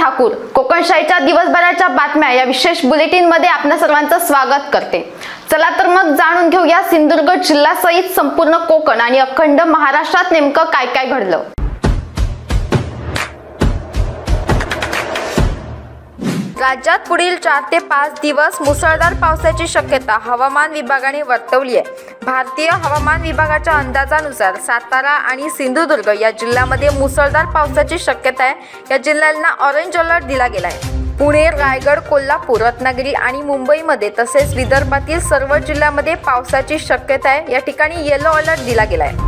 ठाकूर कोकणशाहीच्या दिवसभराच्या बातम्या या विशेष बुलेटिन मध्ये आपल्या सर्वांचं स्वागत करते। चला तर मग जाणून घेऊया सिंधुदुर्ग जिल्ह्यासहित संपूर्ण कोकण आणि अखंड महाराष्ट्रात नेमकं काय काय घडलं। राज्यात पुढील 4 ते 5 दिवस मुसळधार पावसाची शक्यता हवामान विभागाने वर्तवली आहे। भारतीय हवामान विभागाच्या अंदाजानुसार सातारा आणि सिंधुदुर्ग या जिल्ह्यांमध्ये मुसळधार पावसाची शक्यता आहे। या जिल्ह्यांना ऑरेंज अलर्ट दिला गेला आहे। पुणे, रायगड, कोल्हापूर, रत्नागिरी आणि मुंबईमध्ये तसेच विदर्भातील सर्व जिल्ह्यांमध्ये पावसाची शक्यता आहे। या ठिकाणी येलो अलर्ट दिला गेला आहे।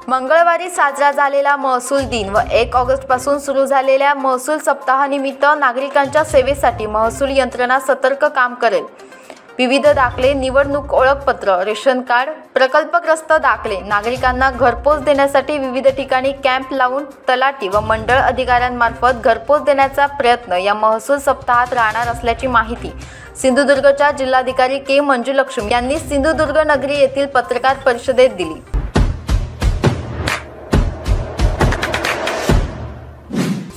मंगळवारी साजरा झालेला महसूल दिन व 1 ऑगस्ट पासून सुरू झालेल्या महसूल सप्ताहानिमित्त नागरिकांच्या सेवेसाठी महसूल यंत्रणा सतर्क काम करेल। विविध दाखले, निवडणूक ओळखपत्र, रेशन कार्ड, प्रकल्पग्रस्त दाखले नागरिकांना घरपोच देण्यासाठी विविध ठिकाणी कॅम्प लावून तलाठी व मंडळ अधिकाऱ्यांमार्फत घरपोच देण्याचा प्रयत्न या महसूल सप्ताहात राहणार असल्याची माहिती सिंधुदुर्गच्या जिल्हाधिकारी के मंजुलक्ष्मी यांनी सिंधुदुर्ग नगरी येथील पत्रकार परिषदेत दिली।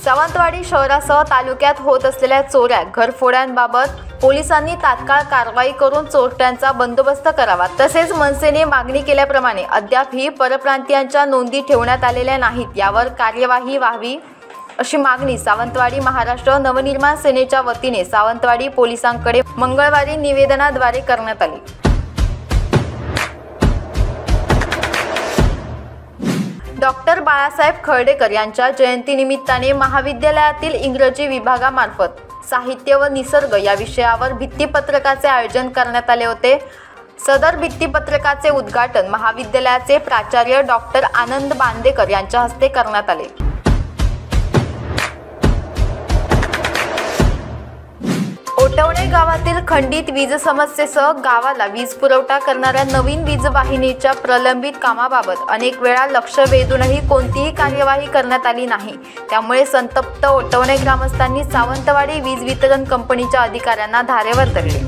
सावंतवाडी शहरासह तालुक्यात होत असलेल्या चोऱ्या, घरफोड्यांबाबत पोलिसांनी तात्काळ कारवाई करून चोरट्यांचा बंदोबस्त करावा। तसेच मनसेने मागणी केल्याप्रमाणे अद्यापही परप्रांतीयांच्या नोंदी ठेवण्यात आलेल्या नाहीत, यावर कार्यवाही व्हावी अशी मागणी सावंतवाडी महाराष्ट्र नवनिर्माण सेनेच्या वतीने सावंतवाडी पोलिसांकडे मंगळवारी निवेदनाद्वारे करण्यात आली। डॉक्टर बाळासाहेब खर्डेकर यांच्या जयंतीनिमित्ताने महाविद्यालयातील इंग्रजी विभागामार्फत साहित्य व निसर्ग या विषयावर भित्तीपत्रकाचे आयोजन करण्यात आले होते। सदर भित्तीपत्रकाचे उद्घाटन महाविद्यालयाचे प्राचार्य डॉक्टर आनंद बांदेकर यांच्या हस्ते करण्यात आले। ओटवणे गावातील खंडित वीज समस्येसह गावाला वीज पुरवठा करणाऱ्या नवीन वीज वाहिनीच्या प्रलंबित कामाबाबत अनेक वेळा लक्ष वेधूनही कोणतीही कार्यवाही करण्यात आली नाही। त्यामुळे संतप्त ओटवणे ग्रामस्थांनी सावंतवाडी वीज वितरण कंपनीच्या अधिकाऱ्यांना धारेवर धरले।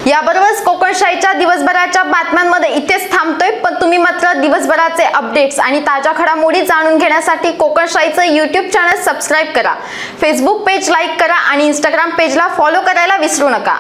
याबरोबरच कोकणशाहीच्या दिवसभराच्या बातम्यांमध्ये इथेच थांबतोय, पण तुम्ही मात्र दिवसभराचे अपडेट्स आणि ताज्या घडामोडी जाणून घेण्यासाठी कोकणशाहीचं YouTube चॅनल सबस्क्राइब करा, फेसबुक पेज लाईक करा आणि Instagram पेजला फॉलो करायला विसरू नका।